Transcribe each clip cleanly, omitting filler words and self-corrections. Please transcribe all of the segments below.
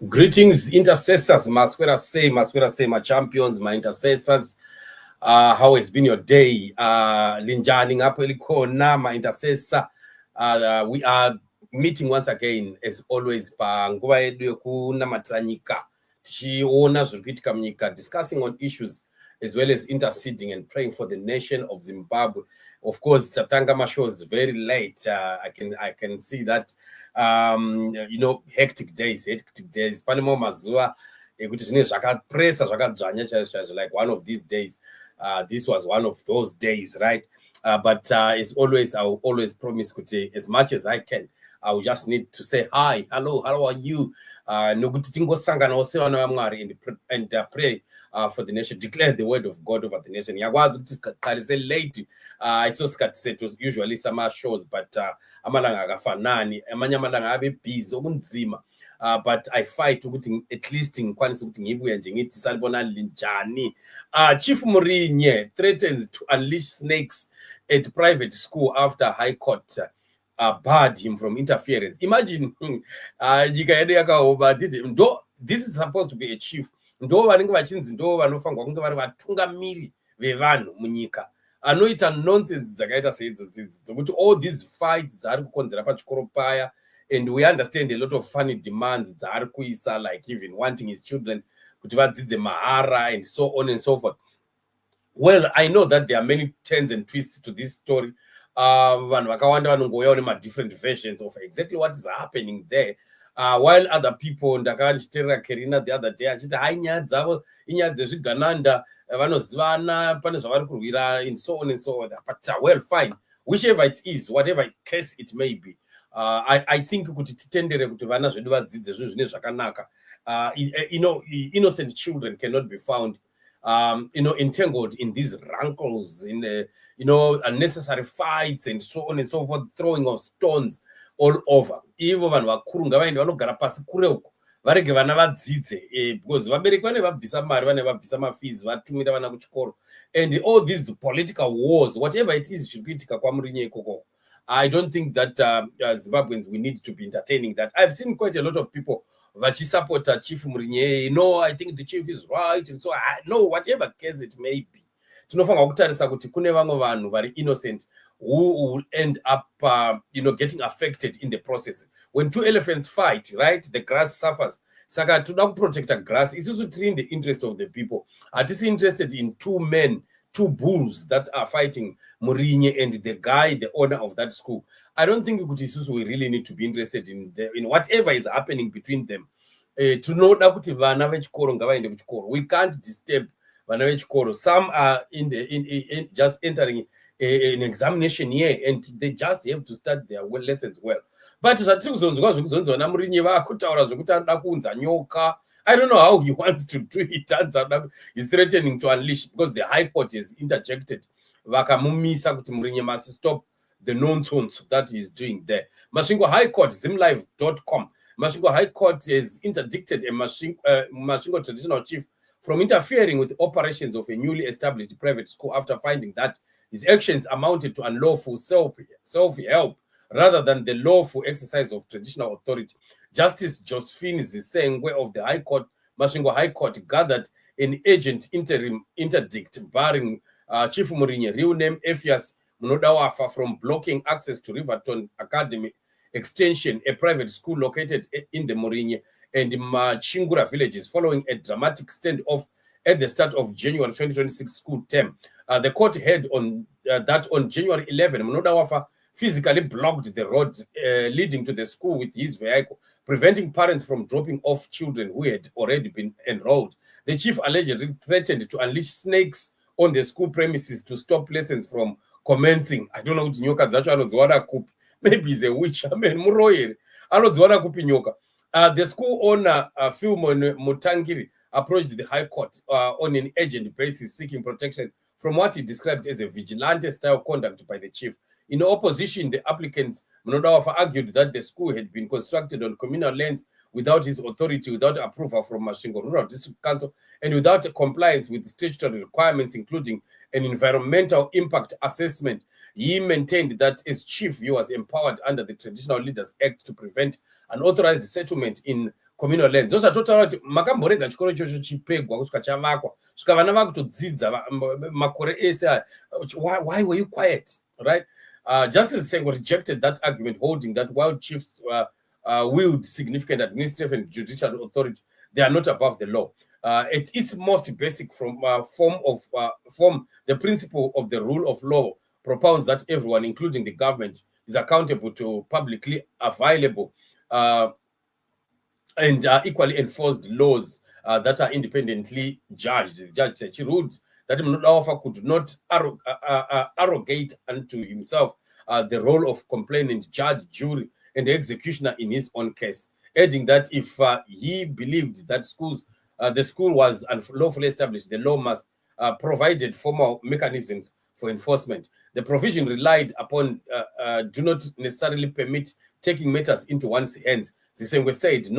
Greetings, intercessors. Maswera say, my champions, my intercessors. How has been your day? Linjani ngapho likhona, my intercessor. We are meeting once again, as always, nguva yedu yokunamatira nyika. Tichiona zviri kuitika munyika, discussing on issues as well as interceding and praying for the nation of Zimbabwe. Of course, Tatanga show is very late. I can see that. Hectic days. Panimo mazuva ekuti zvine zvakapresa zvakadzvanya chaizvo, like one of these days. This was one of those days, right? But as always, I will always promise kuti, as much as I can, I will just need to say hi, hello, how are you? Nokuti tingosangana sevana vaMwari and pray for the nation, declare the word of God over the nation. Yakwazi ukuthi siqalise late. I saw it was usually summer shows, but amalanga akafanani, amanye amalanga abe busy okunzima. But I fight ukuthi at least ngikwanise ukuthi ngibuye nje ngithi salibona linjani. Chief Murinye threatens to unleash snakes at private school after High Court barred him from interference. Imagine, this is supposed to be a chief. Ndo vanenge vachinzi ndo vanofanirwa kunge vari vatungamiri vevanhu munyika. Anoita nonsense dzakaita seidzi dzokuti all these fights dzari kukonzera pachikoro paya, and we understand a lot of funny demands dzari kuisa, like even wanting his children kuti vadzidze mahara and so on and so forth. Well, I know that there are many turns and twists to this story. Vanhu vakawanda vanongouyawo nema-different versions of exactly what is happening there. While other people, ndakachiteerera Kerina the other day achiti hai nyaya dzavo inyaya dzezvigananda, vanozivana, pane zvavari kurwira and so on and so on. But well, fine, whichever it is, whatever case it may be, I think kuti titendere kuti vana zvedu vadzidze zvinhu zvine zvakanaka. Innocent children cannot be found entangled in these rankles, in unnecessary fights and so on and so forth, throwing of stones all over. Ivo vanhu vakuru ngavaende vanogara pasi kure uko, varege vana vadzidze, because vabereki vane vabvisa mari, vane vabvisa mafees, vatumira vana kuchikoro. And all these political wars, whatever it is zviri kuitika kwaMurinye ikoko, I don't think that Zimbabweans, we need to be entertaining that. I've seen quite a lot of people vachisupporta Chief Murinye. No, I think the chief is right, and so no, whatever case it may be, tinofanirwa kutarisa kuti kune vamwe vanhu vari innocent who will end up getting affected in the process. When two elephants fight, right, the grass suffers. Saka toda kuprotecta grass, isusu tiri in the interest of the people. Hatisi interested in two bulls that are fighting Murinye and the guy, the owner of that school. I don't think we really need to be interested in whatever is happening between them. Tunoda kuti vana vechikoro ngavaende kuchikoro. We can't disturb vana vechikoro. Some are in just entering an examination year, and they just have to start their lessons well. But zvatiri kuzonzwa zvekuzonzi vana Murinye vakutaura zvekuti anoda kuunza nyoka. I don't know how he wants to do it. He's threatening to unleash, because the High Court has interjected. Vakamumisa kuti Murinye must stop the nonsense that he's doing there. Masvingo High Court, zimlive.com. Masvingo High Court has interdicted a Masvingo traditional chief from interfering with the operations of a newly established private school after finding that his actions amounted to unlawful self-help rather than the lawful exercise of traditional authority. Justice Josephine Zisengwe of the High Court, Masvingo High Court, gathered an urgent interim interdict barring Chief Murinye, real name Ephias Munodawafa, from blocking access to Riverton Academy Extension, a private school located in the Murinye and Machingura villages, following a dramatic standoff at the start of January 2026 school term. The court heard that on January 11, Munodawafa physically blocked the road leading to the school with his vehicle, preventing parents from dropping off children who had already been enrolled. The chief allegedly threatened to unleash snakes on the school premises to stop lessons from commencing. I don't know what nyoka dzacho anodziwana kupi. Maybe he's a witch. I mean, muroyere anodziwana kupi nyoka. The school owner, Phil Mutangiri, approached the High Court on an urgent basis, seeking protection from what he described as a vigilante-style conduct by the chief. In opposition, the applicant, Munodawafa, argued that the school had been constructed on communal lands without his authority, without approval from Masvingo Rural District Council, and without compliance with statutory requirements, including an environmental impact assessment. He maintained that as chief, he was empowered under the Traditional Leaders Act to prevent unauthorized settlement in communal land. Those are total makamborega chikoro ichocho chipegwa kusvika chavakwa kusvika vana vakutodzidza makore ese. Why were you quiet, right? Justice Sengo rejected that argument, holding that while chiefs wield significant administrative and judicial authority, they are not above the law. At its most basic form, the principle of the rule of law propounds that everyone, including the government, is accountable to publicly available and equally enforced laws that are independently judged. The judge said she ruled that Mnodawafa could not arrogate unto himself the role of complainant, judge, jury, and executioner in his own case, adding that if he believed that the school was unlawfully established, the law must provided formal mechanisms for enforcement. The provision relied upon do not necessarily permit taking matters into one's hands. Zisengwe said,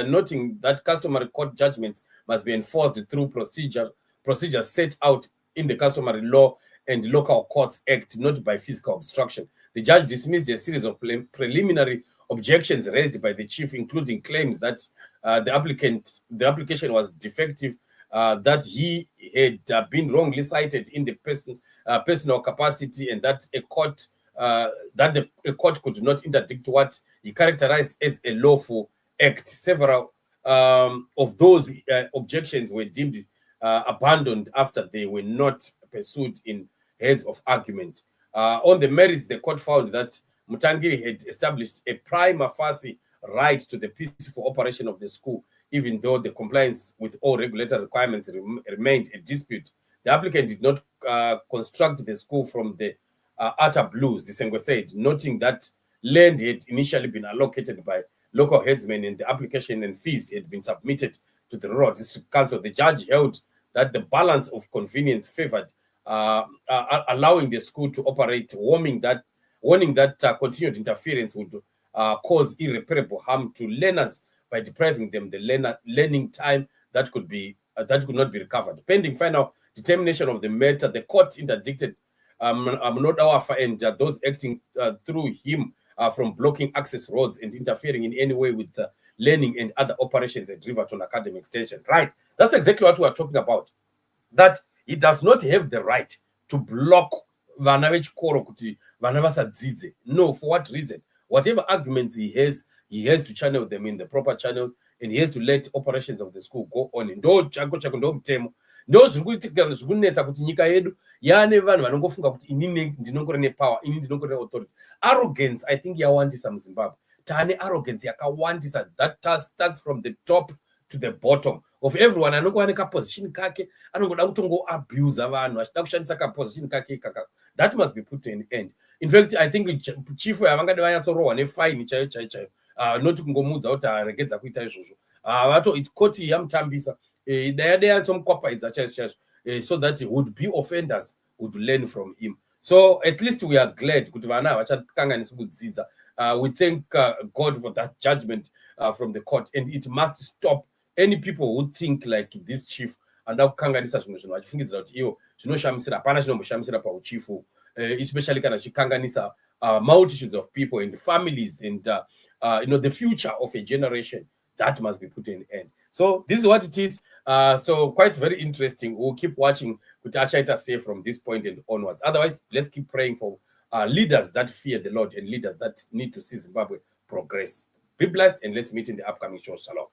noting that customary court judgments must be enforced through procedures set out in the Customary Law and Local Courts Act, not by physical obstruction. The judge dismissed a series of preliminary objections raised by the chief, including claims that the application was defective, that he had been wrongly cited in the personal capacity, and that a court could not interdict what he characterized as a lawful act. Several of those objections were deemed abandoned after they were not pursued in heads of argument. On the merits, the court found that Mutangiri had established a prima facie right to the peaceful operation of the school, even though the compliance with all regulatory requirements remained a dispute. The applicant did not construct the school from the utter blue, Zisengo said, noting that land had initially been allocated by local headsmen and the application and fees had been submitted to the Rural District Council. The judge held that the balance of convenience favored allowing the school to operate, warning that continued interference would cause irreparable harm to learners by depriving them the learning time that could not be recovered. Pending final determination of the matter, the court interdicted Mnodawafa and those acting through him from blocking access roads and interfering in any way with learning and other operations at Riverton Academy Extension. Right, that's exactly what we are talking about. That he does not have the right to block vana vechikoro kuti vana vasadzidze. No, for what reason? Whatever arguments he has to channel them in the proper channels, and he has to let operations of the school go on. Ndo chako ndo mtemo. Ndo zvikuitika zvikunetsa kuti nyika yedu yaane vanhu vanongofunga kuti inini ndinongori nepower, inini ndinongori neauthority. Arrogance, I think, yawandisa muZimbabwe. Tane arrogance yakawandisa that starts from the top to the bottom of everyone. Anongova nekaposition kake, anongoda kutongo abuse vanhu, achida kushandisa kaposition kake kaka. That must be put to an end. In fact, I think chief yavangade vanyatsorohwa nefine chaiyo not kungomudza kuti aregedza kuita izvozvo. Koti yamutambisa deyatsomukwapaidza chaizvo so that would-be offenders would learn from him. So at least we are glad kuti vana havachakanganisi kudzidza. We thank God for that judgment from the court, and it must stop any people who think like this chief and kukanganisa zvimwe zvinhu vachifungidzira kuti iwo zvinoshamisira. Hapana chinomboshamisa pauchifu, especially kana chikanganisa multitudes of people and families and the future of a generation. That must be put in end. So this is what it is. So quite very interesting. We'll keep watching Kutachaita say from this point and onwards. Otherwise, let's keep praying for leaders that fear the Lord and leaders that need to see Zimbabwe progress. Be blessed, and let's meet in the upcoming show. Shalom.